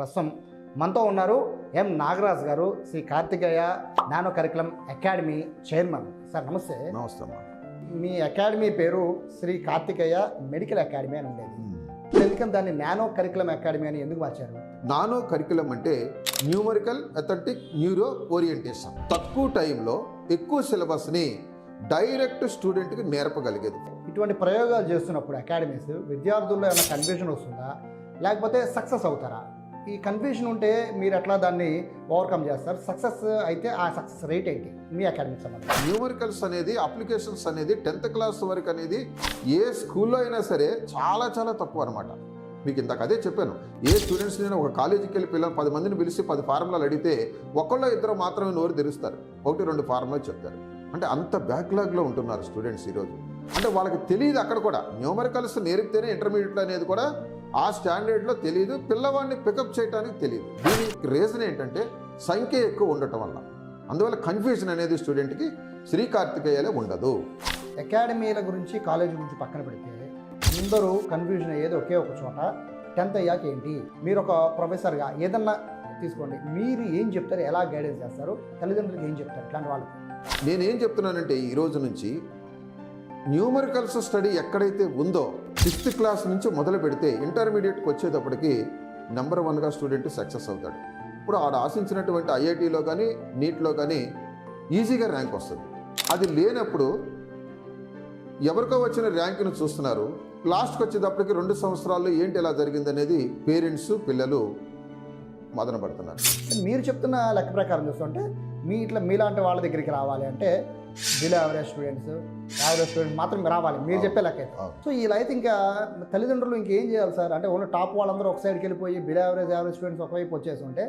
ప్రస్తుతం మనతో ఉన్నారు M Nagaraj garu, Shri Karthikeya nano curriculum academy chairman. Sir నమస్తే. నమస్తే అమ్మా. మీ అకాడమీ పేరు శ్రీ కార్తికేయ మెడికల్ అకాడమీ అని ఉండేది. ఎందుకని దాన్ని నానో కరికులం అకాడమీ అని ఎందుకు మార్చారు? నానో కరికులం అంటే న్యూమరికల్ అథ్లెటిక్ న్యూరో ఓరియంటేషన్. తక్కువ టైంలో ఎక్కువ సిలబస్ని డైరెక్ట్ స్టూడెంట్కి నేర్పగలిగేది. ఇటువంటి ప్రయోగాలు చేస్తున్నప్పుడు అకాడమీస్ విద్యార్థుల్లో ఏమైనా కన్ఫ్యూజన్ వస్తుందా, లేకపోతే సక్సెస్ అవుతారా? ఈ కన్ఫ్యూజన్ ఉంటే మీరు ఎట్లా దాన్ని ఓవర్కమ్ చేస్తారు? సక్సెస్ అయితే ఆ సక్సెస్ రేట్ ఏంటి మీ అకాడమీకి సంబంధించి? న్యూమరికల్స్ అనేది, అప్లికేషన్స్ అనేది 10th క్లాస్ వరకు అనేది ఏ స్కూల్లో అయినా సరే చాలా చాలా తక్కువ అనమాట. మీకు ఇందాక అదే చెప్పాను. ఏ స్టూడెంట్స్ నేను ఒక కాలేజీకి వెళ్ళి పిల్లలు 10 మందిని పిలిచి 10 ఫార్ములాలు అడిగితే ఒకళ్ళో ఇద్దరు మాత్రమే నోరు తెరుస్తారు, 1-2 ఫార్ములాలు చెప్తారు. అంటే అంత బ్యాక్లాగ్లో ఉంటున్నారు స్టూడెంట్స్ ఈరోజు. అంటే వాళ్ళకి తెలియదు. అక్కడ కూడా న్యూమరికల్స్ నేర్పితేనే ఇంటర్మీడియట్లో అనేది కూడా ఆ స్టాండర్డ్లో తెలియదు, పిల్లవాడిని పికప్ చేయడానికి తెలియదు. దీనికి రీజన్ ఏంటంటే సంఖ్య ఎక్కువ ఉండటం వల్ల. అందువల్ల కన్ఫ్యూజన్ అనేది స్టూడెంట్కి శ్రీ కార్తికేయలో ఉండదు. అకాడమీల గురించి కాలేజీ గురించి పక్కన పెడితే అందరూ కన్ఫ్యూజన్ అయ్యేది ఒకే ఒక చోట, 10th అయ్యాక ఏంటి? మీరు ఒక ప్రొఫెసర్గా ఏదన్నా తీసుకోండి, మీరు ఏం చెప్తారు? ఎలా గైడెన్స్ చేస్తారు? తల్లిదండ్రులకు ఏం చెప్తారు ఇట్లాంటి వాళ్ళకి? నేనేం చెప్తున్నానంటే ఈ రోజు నుంచి న్యూమరికల్స్ స్టడీ ఎక్కడైతే ఉందో 6th క్లాస్ నుంచి మొదలు పెడితే ఇంటర్మీడియట్కి వచ్చేటప్పటికి నెంబర్ 1గా స్టూడెంట్ సక్సెస్ అవుతాడు. ఇప్పుడు ఆడ ఆశించినటువంటి ఐఐటీలో కానీ నీట్లో కానీ ఈజీగా ర్యాంక్ వస్తుంది. అది లేనప్పుడు ఎవరికో వచ్చిన ర్యాంకును చూస్తున్నారు. లాస్ట్కి వచ్చేటప్పటికి 2 సంవత్సరాల్లో ఏంటి ఎలా జరిగింది అనేది పేరెంట్స్ పిల్లలు మదన పడుతున్నారు. మీరు చెప్తున్న లెక్క ప్రకారం చూస్తుంటే మీలాంటి వాళ్ళ దగ్గరికి రావాలి అంటే below average students, average students మాత్రం రావాలి మీరు చెప్పే లెక్క అయితే. సో ఇలా అయితే ఇంకా తల్లిదండ్రులు ఇంకేం చేయాలి సార్? అంటే ఓన్లీ టాప్ వాళ్ళందరూ ఒక సైడ్కి వెళ్ళిపోయి బిలో యావరేజ్ స్టూడెంట్స్ ఒకవైపు వచ్చేసి ఉంటే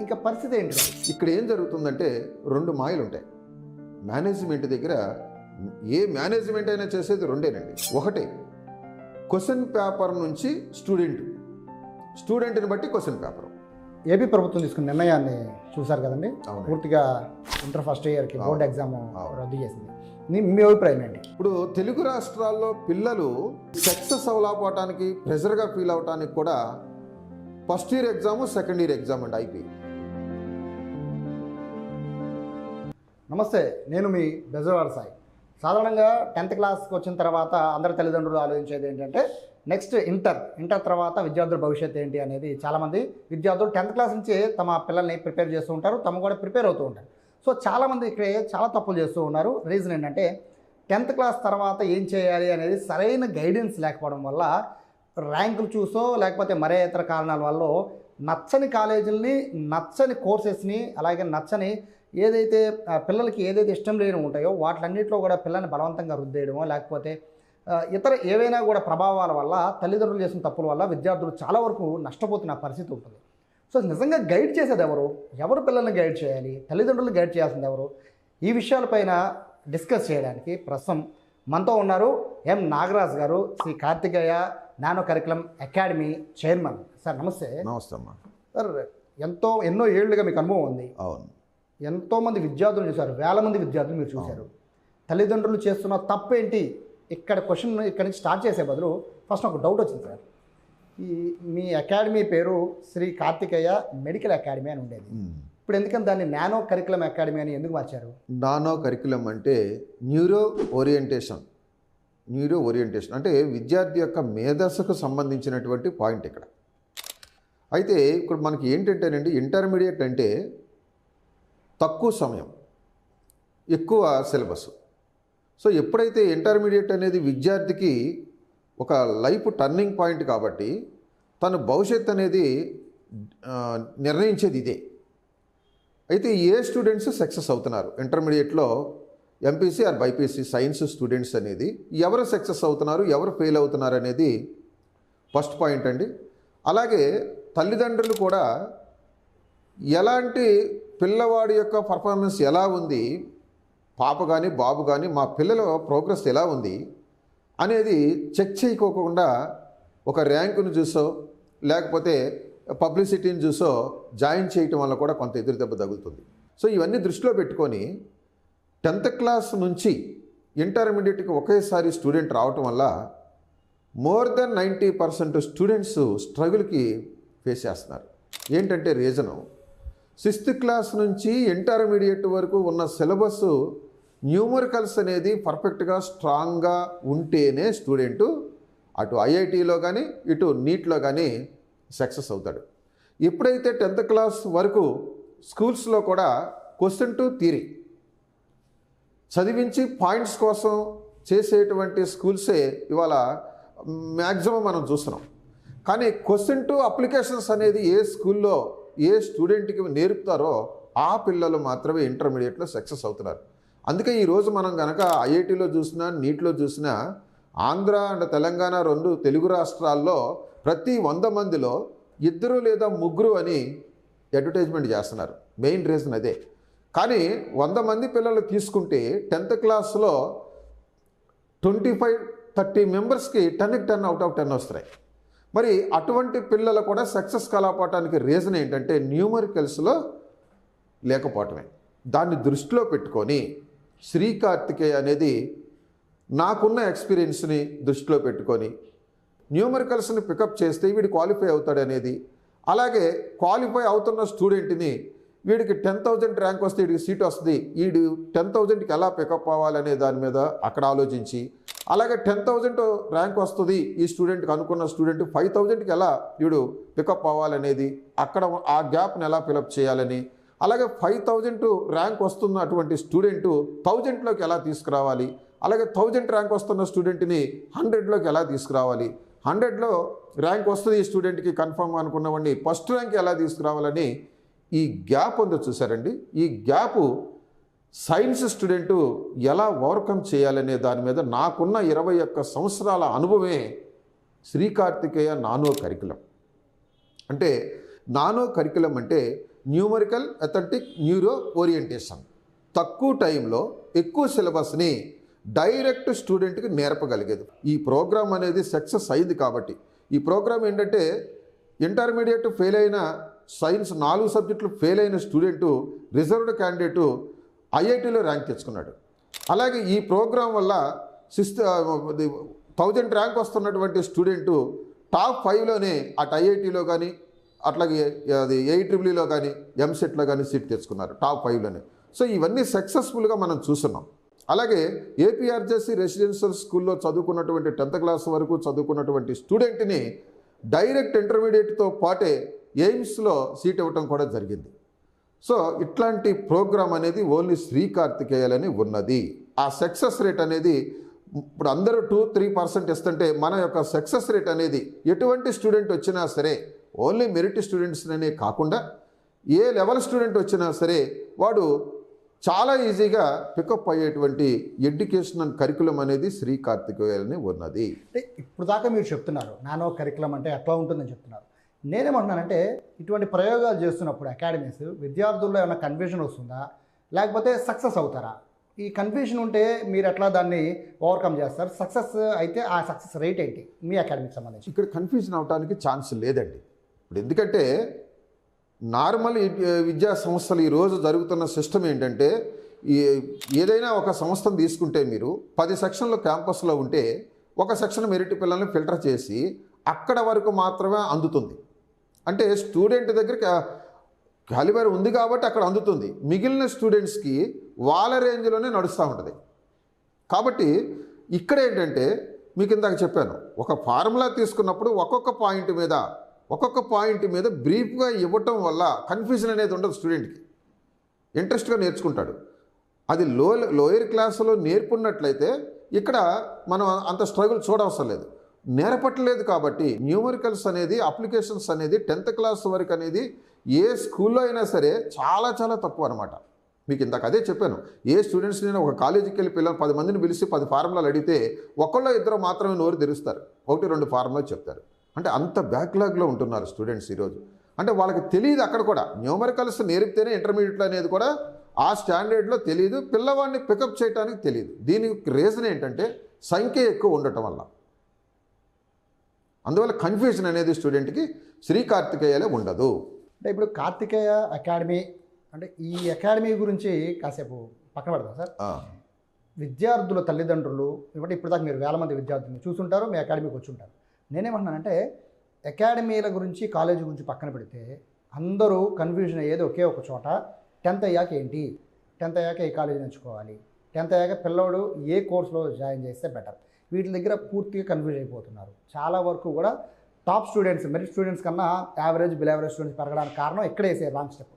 ఇంకా పరిస్థితి ఏంటి? ఇక్కడ ఏం జరుగుతుందంటే 2 మాయలు ఉంటాయి మేనేజ్మెంట్ దగ్గర. ఏ మేనేజ్మెంట్ అయినా చేసేది రెండేనండి. ఒకటి క్వశ్చన్ పేపర్ నుంచి స్టూడెంట్ని బట్టి క్వశ్చన్ పేపర్. ఏపీ ప్రభుత్వం తీసుకున్న నిర్ణయాన్ని చూశారు కదండి. పూర్తిగా ఇంటర్ ఫస్ట్ ఇయర్కి బోర్డు ఎగ్జామ్ రద్దు చేసింది. మీ అభిప్రాయం ఏంటి? ఇప్పుడు తెలుగు రాష్ట్రాల్లో పిల్లలు సక్సెస్ అవ్వలేకపోవటానికి, ప్రెషర్గా ఫీల్ అవటానికి కూడా first year exam, second year exam అండి అయిపోయి. నమస్తే, నేను మీ బెజవాడ సాయి. సాధారణంగా 10th క్లాస్కి వచ్చిన తర్వాత అందరి తల్లిదండ్రులు ఆలోచించేది ఏంటంటే నెక్స్ట్ ఇంటర్ తర్వాత విద్యార్థుల భవిష్యత్తు ఏంటి అనేది. చాలామంది విద్యార్థులు 10th క్లాస్ నుంచే తమ పిల్లల్ని ప్రిపేర్ చేస్తూ ఉంటారు, తమ కూడా ప్రిపేర్ అవుతూ ఉంటారు. సో చాలామంది ఇక్కడ చాలా తప్పులు చేస్తూ ఉన్నారు. రీజన్ ఏంటంటే 10th క్లాస్ తర్వాత ఏం చేయాలి అనేది సరైన గైడెన్స్ లేకపోవడం వల్ల, ర్యాంకులు చూసో లేకపోతే మరే ఇతర కారణాల వల్ల నచ్చని కాలేజీలని, నచ్చని కోర్సెస్ని, అలాగే నచ్చని ఏదైతే పిల్లలకి ఏదైతే ఇష్టం లేని ఉంటాయో వాటిలన్నింటిలో కూడా పిల్లల్ని బలవంతంగా రుద్దేయడమో, లేకపోతే ఇతర ఏవైనా కూడా ప్రభావాల వల్ల, తల్లిదండ్రులు చేసిన తప్పుల వల్ల విద్యార్థులు చాలా వరకు నష్టపోతున్న పరిస్థితి ఉంటుంది. సో నిజంగా గైడ్ చేసేది ఎవరు పిల్లల్ని గైడ్ చేయాలి? తల్లిదండ్రులు గైడ్ చేయాల్సింది ఎవరు? ఈ విషయాలపైన డిస్కస్ చేయడానికి ప్రస్తుతం మనతో ఉన్నారు M Nagaraj garu, Shri Karthikeya nano curriculum academy chairman. Sir నమస్తే. నమస్తే అమ్మా. సార్ ఎన్నో ఏళ్ళుగా మీకు అనుభవం ఉంది. అవును. ఎంతోమంది విద్యార్థులు చూశారు, వేల మంది విద్యార్థులు మీరు చూశారు. తల్లిదండ్రులు చేస్తున్న తప్పేంటి? ఇక్కడ క్వశ్చన్ ఇక్కడ నుంచి స్టార్ట్ చేసే బదులు ఫస్ట్ ఒక డౌట్ వచ్చింది సార్. మీ అకాడమీ పేరు శ్రీ కార్తికేయ మెడికల్ అకాడమీ అని ఉండేది. ఇప్పుడు ఎందుకని దాన్ని నానో కరికులం అకాడమీ అని ఎందుకు మార్చారు? నానో కరికులం అంటే న్యూరో ఓరియంటేషన్ అంటే విద్యార్థి యొక్క మేధస్సుకు సంబంధించినటువంటి పాయింట్ ఇక్కడ. అయితే ఇప్పుడు మనకి ఏంటంటేనండి, ఇంటర్మీడియట్ అంటే తక్కువ సమయం, ఎక్కువ సిలబస్. సో ఎప్పుడైతే ఇంటర్మీడియట్ అనేది విద్యార్థికి ఒక లైఫ్ టర్నింగ్ పాయింట్ కాబట్టి తన భవిష్యత్ అనేది నిర్ణయించేది ఇదే. అయితే ఏ స్టూడెంట్స్ సక్సెస్ అవుతున్నారు ఇంటర్మీడియట్లో, MPC or BiPC science students అనేది ఎవరు సక్సెస్ అవుతున్నారు, ఎవరు ఫెయిల్ అవుతున్నారు అనేది ఫస్ట్ పాయింట్ అండి. అలాగే తల్లిదండ్రులు కూడా ఎలాంటి పిల్లవాడి యొక్క పర్ఫార్మెన్స్ ఎలా ఉంది, పాప కానీ బాబు కానీ మా పిల్లల ప్రోగ్రెస్ ఎలా ఉంది అనేది చెక్ చేయకోకుండా ఒక ర్యాంకును చూసో లేకపోతే పబ్లిసిటీని చూసో జాయిన్ చేయటం వల్ల కూడా కొంత ఎదురు దెబ్బ తగులుతుంది. సో ఇవన్నీ దృష్టిలో పెట్టుకొని 10th క్లాస్ నుంచి ఇంటర్మీడియట్కి ఒకేసారి స్టూడెంట్ రావటం వల్ల మోర్ దెన్ 90% స్టూడెంట్స్ స్ట్రగుల్కి ఫేస్ చేస్తున్నారు. ఏంటంటే రీజను 6th క్లాస్ నుంచి ఇంటర్మీడియట్ వరకు ఉన్న సిలబస్ న్యూమరికల్స్ అనేది పర్ఫెక్ట్గా స్ట్రాంగ్గా ఉంటేనే స్టూడెంటు అటు ఐఐటీలో కానీ ఇటు నీట్లో కానీ సక్సెస్ అవుతాడు. ఎప్పుడైతే 10th క్లాస్ వరకు స్కూల్స్లో కూడా క్వశ్చన్ టు థియరీ చదివించి పాయింట్స్ కోసం చేసేటువంటి స్కూల్సే ఇవాళ మ్యాక్సిమం మనం చూస్తున్నాం. కానీ క్వశ్చన్ టు అప్లికేషన్స్ అనేది ఏ స్కూల్లో ఏ స్టూడెంట్కి నేర్పుతారో ఆ పిల్లలు మాత్రమే ఇంటర్మీడియట్లో సక్సెస్ అవుతున్నారు. అందుకే ఈరోజు మనం కనుక ఐఐటీలో చూసినా నీట్లో చూసినా ఆంధ్ర అండ్ తెలంగాణ 2 తెలుగు రాష్ట్రాల్లో ప్రతి 100 మందిలో 2 లేదా 3 అని అడ్వర్టైజ్మెంట్ చేస్తున్నారు. మెయిన్ రీజన్ అదే. కానీ 100 మంది పిల్లలు తీసుకుంటే 10th క్లాస్లో 25-30 మెంబర్స్కి 10కి 10 అవుట్ ఆఫ్ 10 వస్తున్నాయి. మరి అటువంటి పిల్లలు కూడా సక్సెస్ కలపడానికి రీజన్ ఏంటంటే న్యూమరికల్స్లో లేకపోవటమే. దాన్ని దృష్టిలో పెట్టుకొని శ్రీ కార్తికేయ అనేది నాకున్న ఎక్స్పీరియన్స్ని దృష్టిలో పెట్టుకొని న్యూమరికల్స్ని పికప్ చేస్తే వీడు క్వాలిఫై అవుతాడు అనేది, అలాగే క్వాలిఫై అవుతున్న స్టూడెంట్ని వీడికి 10,000 ర్యాంక్ వస్తే వీడికి సీట్ వస్తుంది, వీడు 10,000కి ఎలా పికప్ అవ్వాలనే దాని మీద అక్కడ ఆలోచించి, అలాగే 10,000 ర్యాంక్ వస్తుంది ఈ స్టూడెంట్కి అనుకున్న స్టూడెంట్ 5,000కి ఎలా వీడు పికప్ అవ్వాలనేది, అక్కడ ఆ గ్యాప్ని ఎలా ఫిలప్ చేయాలని, అలాగే 5,000 ర్యాంక్ వస్తున్న అటువంటి స్టూడెంటు 1000లోకి ఎలా తీసుకురావాలి, అలాగే 1000 ర్యాంక్ వస్తున్న స్టూడెంట్ని 100లోకి ఎలా తీసుకురావాలి, 100లో ర్యాంక్ వస్తుంది ఈ స్టూడెంట్కి కన్ఫర్మ్ అనుకున్నవాడిని ఫస్ట్ ర్యాంక్ ఎలా తీసుకురావాలని ఈ గ్యాప్ ఉందో చూసారండి. ఈ గ్యాపు సైన్స్ స్టూడెంటు ఎలా ఓవర్కమ్ చేయాలనే దాని మీద నాకున్న 21 సంవత్సరాల అనుభవమే శ్రీ కార్తికేయ నానో కరికులం. అంటే నానో కరికులం అంటే న్యూమరికల్ అథెంటిక్ న్యూరో ఓరియంటేషన్. తక్కువ టైంలో ఎక్కువ సిలబస్ని డైరెక్ట్ స్టూడెంట్కి నేర్పగలిగేది. ఈ ప్రోగ్రామ్ అనేది సక్సెస్ అయింది కాబట్టి ఈ ప్రోగ్రామ్ ఏంటంటే ఇంటర్మీడియట్ ఫెయిల్ అయిన సైన్స్ 4 సబ్జెక్టులు ఫెయిల్ అయిన స్టూడెంటు రిజర్వ్డ్ క్యాండిడేటు ఐఐటీలో ర్యాంక్ తెచ్చుకున్నాడు. అలాగే ఈ ప్రోగ్రాం వల్ల 1000 ర్యాంక్ వస్తున్నటువంటి స్టూడెంటు టాప్ 5లోనే అటు ఐఐటీలో కానీ అట్లాగే అది AEEEలో కానీ ఎంసెట్లో కానీ సీట్ తెచ్చుకున్నారు టాప్ 5లోనే. సో ఇవన్నీ సక్సెస్ఫుల్గా మనం చూస్తున్నాం. అలాగే ఏపీఆర్జేసీ రెసిడెన్షియల్ స్కూల్లో చదువుకున్నటువంటి 10th క్లాస్ వరకు చదువుకున్నటువంటి స్టూడెంట్ని డైరెక్ట్ ఇంటర్మీడియట్తో పాటే ఎయిమ్స్లో సీట్ ఇవ్వటం కూడా జరిగింది. సో ఇట్లాంటి ప్రోగ్రామ్ అనేది ఓన్లీ శ్రీ కార్తికేయలని ఉన్నది. ఆ సక్సెస్ రేట్ అనేది ఇప్పుడు అందరూ 2-3% ఇస్తుంటే మన యొక్క సక్సెస్ రేట్ అనేది ఎటువంటి స్టూడెంట్ వచ్చినా సరే ఓన్లీ మెరిట్ స్టూడెంట్స్నే కాకుండా ఏ లెవెల్ స్టూడెంట్ వచ్చినా సరే వాడు చాలా ఈజీగా పికప్ అయ్యేటువంటి ఎడ్యుకేషనల్ కరికులం అనేది శ్రీ కార్తికేయలని ఉన్నది. అంటే ఇప్పుడు దాకా మీరు చెప్తున్నారు నానో కరికులం అంటే ఎట్లా ఉంటుందని చెప్తున్నారు. నేనేమంటున్నానంటే ఇటువంటి ప్రయోగాలు చేస్తున్నప్పుడు అకాడమీస్ విద్యార్థుల్లో ఏమైనా కన్ఫ్యూజన్ వస్తుందా, లేకపోతే సక్సెస్ అవుతారా? ఈ కన్ఫ్యూజన్ ఉంటే మీరు ఎట్లా దాన్ని ఓవర్కమ్ చేస్తారు? సక్సెస్ అయితే ఆ సక్సెస్ రేట్ ఏంటి మీ అకాడమీకి సంబంధించి? ఇక్కడ కన్ఫ్యూజన్ అవడానికి ఛాన్స్ లేదండి. ఇప్పుడు ఎందుకంటే నార్మల్ విద్యా సంస్థలు ఈరోజు జరుగుతున్న సిస్టమ్ ఏంటంటే ఏదైనా ఒక సంస్థను తీసుకుంటే మీరు 10 సెక్షన్లు క్యాంపస్లో ఉంటే ఒక సెక్షన్ మెరిట్ పిల్లల్ని ఫిల్టర్ చేసి అక్కడ వరకు మాత్రమే అందుతుంది. అంటే స్టూడెంట్ దగ్గర క్యాలిబర్ ఉంది కాబట్టి అక్కడ అందుతుంది. మిగిలిన స్టూడెంట్స్కి వాళ్ళ రేంజ్లోనే నడుస్తూ ఉంటుంది. కాబట్టి ఇక్కడ ఏంటంటే మీకు ఇందాక చెప్పాను, ఒక ఫార్ములా తీసుకున్నప్పుడు ఒక్కొక్క పాయింట్ మీద బ్రీఫ్గా ఇవ్వటం వల్ల కన్ఫ్యూజన్ అనేది ఉండదు. స్టూడెంట్కి ఇంట్రెస్ట్గా నేర్చుకుంటాడు. అది లోయర్ క్లాసులో నేర్పున్నట్లయితే ఇక్కడ మనం అంత స్ట్రగుల్ చూడవసరం లేదు. నేర్పట్లేదు కాబట్టి న్యూమరికల్స్ అనేది అప్లికేషన్స్ అనేది 10th క్లాస్ వరకు అనేది ఏ స్కూల్లో అయినా సరే చాలా చాలా తక్కువ అనమాట. మీకు ఇందాక అదే చెప్పాను, ఏ స్టూడెంట్స్ నేను ఒక కాలేజీకి వెళ్ళి పిల్లలు 10 మందిని పిలిచి 10 ఫార్ములాలు అడిగితే ఒకళ్ళో ఇద్దరు మాత్రమే నోరు తెరుస్తారు, 1-2 ఫార్ములాలు చెప్తారు. అంటే అంత బ్యాక్లాగ్లో ఉంటున్నారు స్టూడెంట్స్ ఈరోజు. అంటే వాళ్ళకి తెలియదు. అక్కడ కూడా న్యూమరికల్స్ నేర్పితేనే ఇంటర్మీడియట్లో అనేది కూడా ఆ స్టాండర్డ్లో తెలియదు, పిల్లవాడిని పికప్ చేయడానికి తెలియదు. దీనికి రీజన్ ఏంటంటే సంఖ్య ఎక్కువ ఉండటం వల్ల. అందువల్ల కన్ఫ్యూజన్ అనేది స్టూడెంట్కి శ్రీ కార్తికేయలో ఉండదు. అంటే ఇప్పుడు కార్తికేయ అకాడమీ అంటే ఈ అకాడమీ గురించి కాసేపు పక్కన పెడతాం సార్. విద్యార్థుల తల్లిదండ్రులు ఇప్పుడు దాకా మీరు వేల మంది విద్యార్థులను చూసుంటారు, మీ అకాడమీకి వచ్చి ఉంటారు. నేనేమంటున్నానంటే అకాడమీల గురించి కాలేజీ గురించి పక్కన పెడితే అందరూ కన్ఫ్యూజన్ అయ్యేది ఒకే ఒక చోట, 10th అయ్యాక ఏంటి, 10th అయ్యాక ఏ కాలేజీ ఎంచుకోవాలి, 10th అయ్యాక పిల్లోడు ఏ కోర్సులో జాయిన్ చేస్తే బెటర్, వీటి దగ్గర పూర్తిగా కన్ఫ్యూజ్ అయిపోతున్నారు. చాలా వరకు కూడా టాప్ స్టూడెంట్స్, మెరిట్ స్టూడెంట్స్ కన్నా యావరేజ్ బిలో యావరేజ్ స్టూడెంట్స్ పెరగడానికి కారణం ఎక్కడ వేసే రాంగ్ స్టెప్.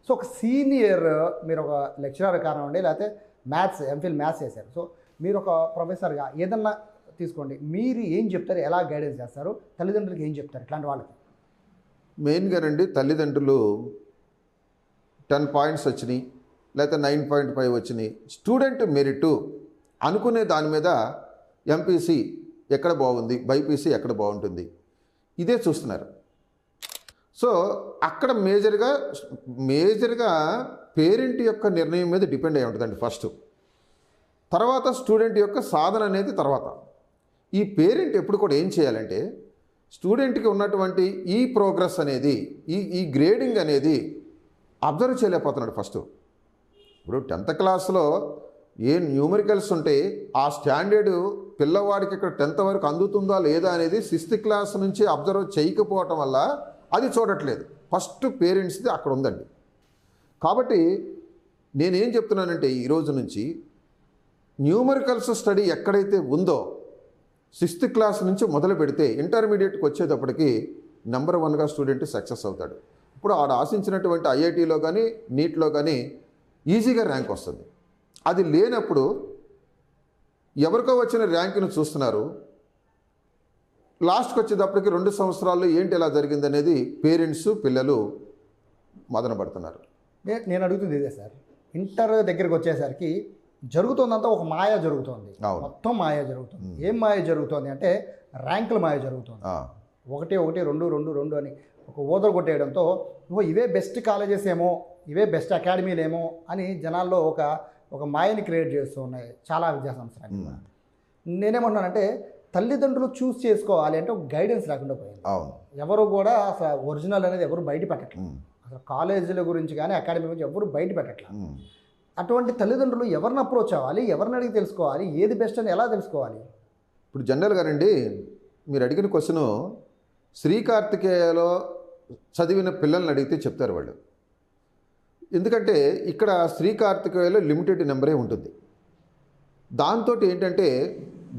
సో ఒక సీనియర్, మీరు ఒక లెక్చరర్ కానివ్వండి, లేకపోతే మ్యాథ్స్ ఎంఫిల్ మ్యాథ్స్ చేశారు, సో మీరు ఒక ప్రొఫెసర్గా ఏదన్నా తీసుకోండి, మీరు ఏం చెప్తారు, ఎలా గైడెన్స్ చేస్తారు, తల్లిదండ్రులకి ఏం చెప్తారు ఇట్లాంటి వాళ్ళకి? మెయిన్గానండి తల్లిదండ్రులు 10 పాయింట్స్ వచ్చినాయి లేకపోతే 9.5 వచ్చినాయి, స్టూడెంట్ మెరిట్ అనుకునే దాని మీద ఎంపీసీ ఎక్కడ బాగుంది, బైపీసీ ఎక్కడ బాగుంటుంది, ఇదే చూస్తున్నారు. సో అక్కడ మేజర్గా పేరెంట్ యొక్క నిర్ణయం మీద డిపెండ్ అయి ఉంటుందండి ఫస్ట్. తర్వాత స్టూడెంట్ యొక్క సాధన అనేది తర్వాత. ఈ పేరెంట్ ఎప్పుడు కూడా ఏం చేయాలంటే స్టూడెంట్కి ఉన్నటువంటి ఈ ప్రోగ్రెస్ అనేది, ఈ గ్రేడింగ్ అనేది అబ్జర్వ్ చేయలేకపోతున్నాడు ఫస్ట్. ఇప్పుడు 10th క్లాస్లో ఏ న్యూమరికల్స్ ఉంటే ఆ స్టాండర్డ్ పిల్లవాడికి ఇక్కడ 10th వరకు అందుతుందా లేదా అనేది 6th క్లాస్ నుంచి అబ్జర్వ్ చేయకపోవటం వల్ల అది చూడట్లేదు. ఫస్ట్ పేరెంట్స్ది అక్కడ ఉందండి. కాబట్టి నేనేం చెప్తున్నానంటే ఈరోజు నుంచి న్యూమరికల్స్ స్టడీ ఎక్కడైతే ఉందో 6th క్లాస్ నుంచి మొదలు పెడితే ఇంటర్మీడియట్కి వచ్చేటప్పటికి నెంబర్ 1గా స్టూడెంట్ సక్సెస్ అవుతాడు. ఇప్పుడు ఆడ ఆశించినటువంటి ఐఐటీలో కానీ నీట్లో కానీ ఈజీగా ర్యాంక్ వస్తుంది. అది లేనప్పుడు ఎవరికో వచ్చిన ర్యాంకును చూస్తున్నారు, లాస్ట్కి వచ్చేటప్పటికి 2 సంవత్సరాల్లో ఏంటి ఎలా జరిగింది అనేది పేరెంట్స్ పిల్లలు మదన పడుతున్నారు. నేను అడుగుతుంది ఇదే సార్, ఇంటర్ దగ్గరికి వచ్చేసరికి జరుగుతుందంతా ఒక మాయ జరుగుతుంది, మొత్తం మాయ జరుగుతుంది. ఏం మాయ జరుగుతుంది అంటే ర్యాంకుల మాయ జరుగుతుంది. 1 1 2 2 2 అని ఒక ఓదరు కొట్టేయడంతో ఇవే బెస్ట్ కాలేజెస్ ఏమో, ఇవే బెస్ట్ అకాడమీలు ఏమో అని జనాల్లో ఒక మాయని క్రియేట్ చేస్తూ ఉన్నాయి చాలా విద్యా సంస్థలు. నేనేమంటున్నానంటే తల్లిదండ్రులు చూస్ చేసుకోవాలి అంటే ఒక గైడెన్స్ లేకుండా పోయింది. ఎవరు కూడా అసలు ఒరిజినల్ అనేది ఎవరు బయట పెట్టట్లేదు, అసలు కాలేజీల గురించి కానీ అకాడమీ గురించి ఎవరు బయట పెట్టట్లేదు. అటువంటి తల్లిదండ్రులు ఎవరిని అప్రోచ్ అవ్వాలి, ఎవరిని అడిగి తెలుసుకోవాలి, ఏది బెస్ట్ అని ఎలా తెలుసుకోవాలి? ఇప్పుడు జనరల్గా రండి, మీరు అడిగిన క్వశ్చను శ్రీకార్తికేయలో చదివిన పిల్లల్ని అడిగితే చెప్తారు వాళ్ళు. ఎందుకంటే ఇక్కడ శ్రీకార్తికేయలో లిమిటెడ్ నెంబరే ఉంటుంది. దాంతో ఏంటంటే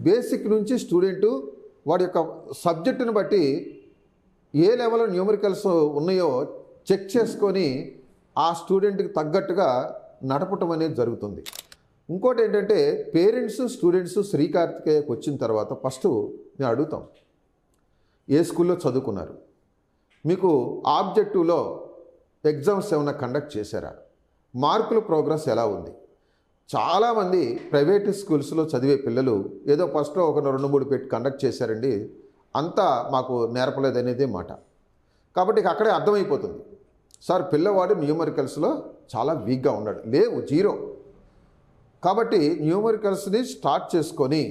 బేసిక్ నుంచి స్టూడెంటు వాడి యొక్క సబ్జెక్టుని బట్టి ఏ లెవెల్లో న్యూమరికల్స్ ఉన్నాయో చెక్ చేసుకొని ఆ స్టూడెంట్కి తగ్గట్టుగా నడపటం అనేది జరుగుతుంది. ఇంకోటి ఏంటంటే పేరెంట్స్ స్టూడెంట్స్ శ్రీకార్తికేయకు వచ్చిన తర్వాత ఫస్ట్ నేను అడుగుతాం, ఏ స్కూల్లో చదువుకున్నారు, మీకు ఆబ్జెక్టివ్లో ఎగ్జామ్స్ ఏమైనా కండక్ట్ చేశారా, మార్కుల ప్రోగ్రెస్ ఎలా ఉంది. చాలామంది ప్రైవేట్ స్కూల్స్లో చదివే పిల్లలు ఏదో ఫస్ట్లో ఒక 2-3 పెట్టి కండక్ట్ చేశారండి, అంతా మాకు నేర్పలేదు అనేది మాట. కాబట్టి అక్కడే అర్థమైపోతుంది, సార్ పిల్లవాడు న్యూమరికల్స్లో చాలా వీక్గా ఉన్నాడు, లేవు 0. కాబట్టి న్యూమరికల్స్ని స్టార్ట్ చేసుకొని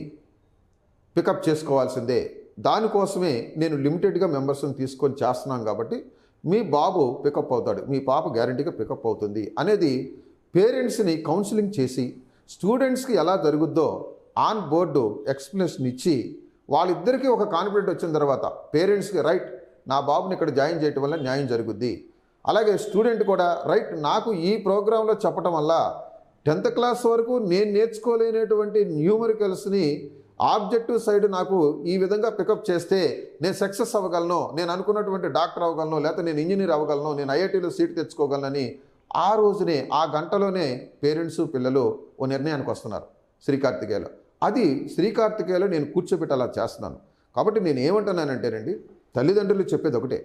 పికప్ చేసుకోవాల్సిందే. దానికోసమే నేను లిమిటెడ్గా మెంబర్స్ని తీసుకొని చేస్తున్నాను. కాబట్టి మీ బాబు పికప్ అవుతాడు, మీ పాప గ్యారంటీగా పికప్ అవుతుంది అనేది పేరెంట్స్ని కౌన్సిలింగ్ చేసి స్టూడెంట్స్కి ఎలా జరుగుద్దో ఆన్ బోర్డు ఎక్స్ప్లెనేషన్ ఇచ్చి వాళ్ళిద్దరికీ ఒక కాన్ఫిడెంట్ వచ్చిన తర్వాత పేరెంట్స్కి రైట్ నా బాబుని ఇక్కడ జాయిన్ చేయటం వల్ల న్యాయం జరుగుద్ది, అలాగే స్టూడెంట్ కూడా రైట్ నాకు ఈ ప్రోగ్రాంలో చెప్పటం వల్ల 10th క్లాస్ వరకు నేను నేర్చుకోలేనటువంటి న్యూమరికల్స్ని ఆబ్జెక్టివ్ సైడ్ నాకు ఈ విధంగా పికప్ చేస్తే నేను సక్సెస్ అవ్వగలను, నేను అనుకున్నటువంటి డాక్టర్ అవ్వగలను, లేకపోతే నేను ఇంజనీర్ అవ్వగలను, నేను ఐఐటీలో సీట్ తెచ్చుకోగలనని ఆ రోజునే ఆ గంటలోనే పేరెంట్స్ పిల్లలు ఓ నిర్ణయానికి వస్తున్నారు శ్రీకార్తికేయలో. అది శ్రీకార్తికేయలో నేను కూర్చోబెట్టి అలా చేస్తున్నాను. కాబట్టి నేను ఏమంటున్నానంటేనండి, తల్లిదండ్రులు చెప్పేది ఒకటే,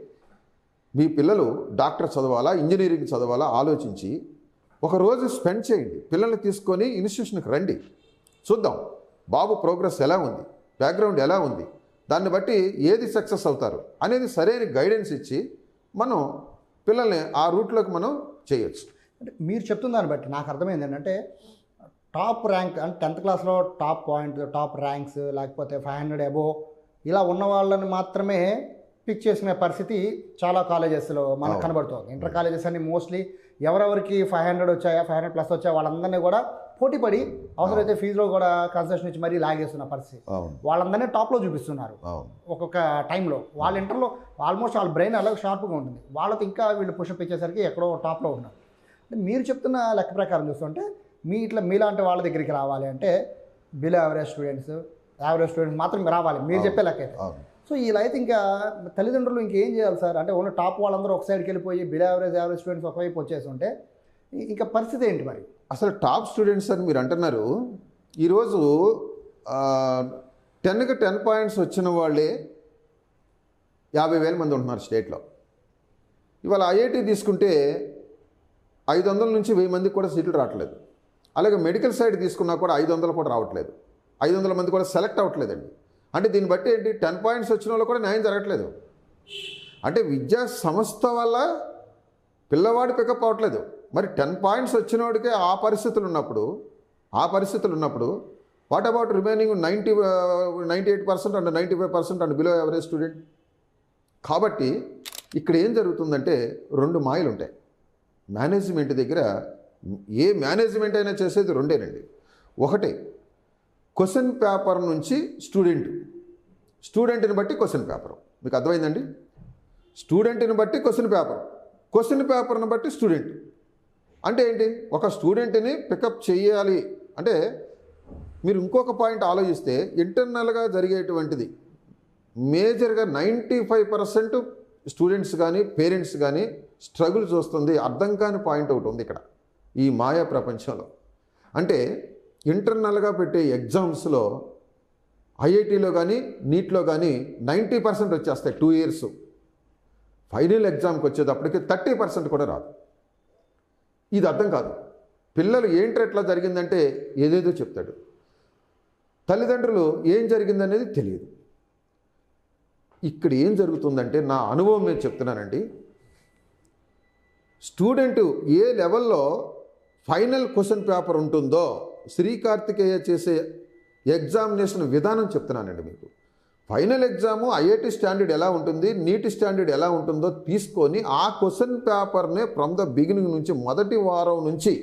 మీ పిల్లలు డాక్టర్ చదవాలా ఇంజనీరింగ్ చదవాలా ఆలోచించి ఒకరోజు స్పెండ్ చేయండి, పిల్లల్ని తీసుకొని ఇన్స్టిట్యూషన్కి రండి, చూద్దాం బాబు ప్రోగ్రెస్ ఎలా ఉంది, బ్యాక్గ్రౌండ్ ఎలా ఉంది, దాన్ని బట్టి ఏది సక్సెస్ అవుతారు అనేది సరైన గైడెన్స్ ఇచ్చి మనం పిల్లల్ని ఆ రూట్లోకి మనం చేయొచ్చు. అంటే మీరు చెప్తున్న దాన్ని బట్టి నాకు అర్థమైంది ఏంటంటే టాప్ ర్యాంక్ అంటే 10th క్లాస్లో టాప్ పాయింట్ టాప్ ర్యాంక్స్ లేకపోతే 500 అబోవ్ ఇలా ఉన్న వాళ్ళని మాత్రమే పిక్ చేసుకునే పరిస్థితి చాలా కాలేజెస్లో మనకు కనబడుతుంది. ఇంటర్ కాలేజెస్ అన్ని మోస్ట్లీ ఎవరెవరికి 500 వచ్చాయా 500+ వచ్చాయా వాళ్ళందరినీ కూడా పోటీ పడి అవసరమైతే ఫీజులో కూడా కన్సెషన్ ఇచ్చి మరీ లాగేస్తున్న పరిస్థితి. అవును వాళ్ళందరినీ టాప్లో చూపిస్తున్నారు అవును ఒక్కొక్క టైంలో. వాళ్ళ ఇంటర్లో ఆల్మోస్ట్ వాళ్ళ బ్రెయిన్ అలాగే షార్ప్గా ఉంటుంది, వాళ్ళతో ఇంకా వీళ్ళు పుషప్ ఇచ్చేసరికి ఎక్కడో టాప్లో ఉన్నారు. అంటే మీరు చెప్తున్న లెక్క ప్రకారం చూస్తుంటే మీలాంటి వాళ్ళ దగ్గరికి రావాలి అంటే బిలో యావరేజ్ స్టూడెంట్స్ మాత్రం రావాలి మీరు చెప్పే లెక్క అయితే. అవును సో ఇలా అయితే ఇంకా తల్లిదండ్రులు ఇంకేం చేయాలి సార్? అంటే ఓన్లీ టాప్ వాళ్ళందరూ ఒక సైడ్కి వెళ్ళిపోయి బిలో యావరేజ్ స్టూడెంట్స్ ఒకవైపు వచ్చేసి ఉంటే ఇంకా పరిస్థితి ఏంటి మరి? అసలు టాప్ స్టూడెంట్స్ అని మీరు అంటున్నారు. ఈరోజు 10కి 10 పాయింట్స్ వచ్చిన వాళ్ళే 50,000 మంది ఉంటున్నారు స్టేట్లో. ఇవాళ ఐఐటి తీసుకుంటే 500 నుంచి 1000 మందికి కూడా సీట్లు రావట్లేదు. అలాగే మెడికల్ సైడ్ తీసుకున్నా కూడా 500 కూడా రావట్లేదు. 500 మంది కూడా సెలెక్ట్ అవ్వట్లేదండి. అంటే దీన్ని బట్టి ఏంటి, 10 పాయింట్స్ వచ్చిన వాళ్ళు కూడా న్యాయం జరగట్లేదు. అంటే విద్యా సంస్థ వల్ల పిల్లవాడు పికప్ అవ్వట్లేదు. మరి 10 పాయింట్స్ వచ్చిన వాడికే ఆ పరిస్థితులు ఉన్నప్పుడు what about remaining 98% and 95% and below average student? కాబట్టి ఇక్కడ ఏం జరుగుతుందంటే 2 మాయలు ఉంటాయి మేనేజ్మెంట్ దగ్గర. ఏ మేనేజ్మెంట్ అయినా చేసేది రెండేనండి. ఒకటి క్వశ్చన్ పేపర్ నుంచి స్టూడెంట్ని బట్టి క్వశ్చన్ పేపర్. మీకు అర్థమైందండి? స్టూడెంట్ని బట్టి క్వశ్చన్ పేపర్ని బట్టి స్టూడెంట్. అంటే ఏంటి, ఒక స్టూడెంట్ని పికప్ చేయాలి అంటే మీరు ఇంకొక పాయింట్ ఆలోచిస్తే ఇంటర్నల్గా జరిగేటువంటిది మేజర్గా 95% స్టూడెంట్స్ కానీ పేరెంట్స్ కానీ స్ట్రగుల్ చూస్తుంది. అర్థం కాని పాయింట్ ఒకటి ఉంది ఇక్కడ ఈ మాయా ప్రపంచంలో. అంటే ఇంటర్నల్గా పెట్టే ఎగ్జామ్స్లో ఐఐటీలో కానీ నీట్లో కానీ 90% వచ్చేస్తాయి 2 years. ఫైనల్ ఎగ్జామ్కి వచ్చేటప్పటికి 30% కూడా రాదు. ఇది అర్థం కాదు. పిల్లలు ఏంటి ఎట్లా జరిగిందంటే ఏదేదో చెప్తాడు, తల్లిదండ్రులు ఏం జరిగిందనేది తెలియదు. ఇక్కడ ఏం జరుగుతుందంటే నా అనుభవం నేను చెప్తున్నానండి. స్టూడెంట్ ఏ లెవెల్లో ఫైనల్ క్వశ్చన్ పేపర్ ఉంటుందో శ్రీకార్తికేయ చేసే ఎగ్జామినేషన్ విధానం చెప్తున్నానండి మీకు. ఫైనల్ ఎగ్జాము ఐఐటి స్టాండర్డ్ ఎలా ఉంటుంది, నీట్ స్టాండర్డ్ ఎలా ఉంటుందో తీసుకొని ఆ క్వశ్చన్ పేపర్నే ఫ్రమ్ ద బిగినింగ్ నుంచి మొదటి వారం నుంచి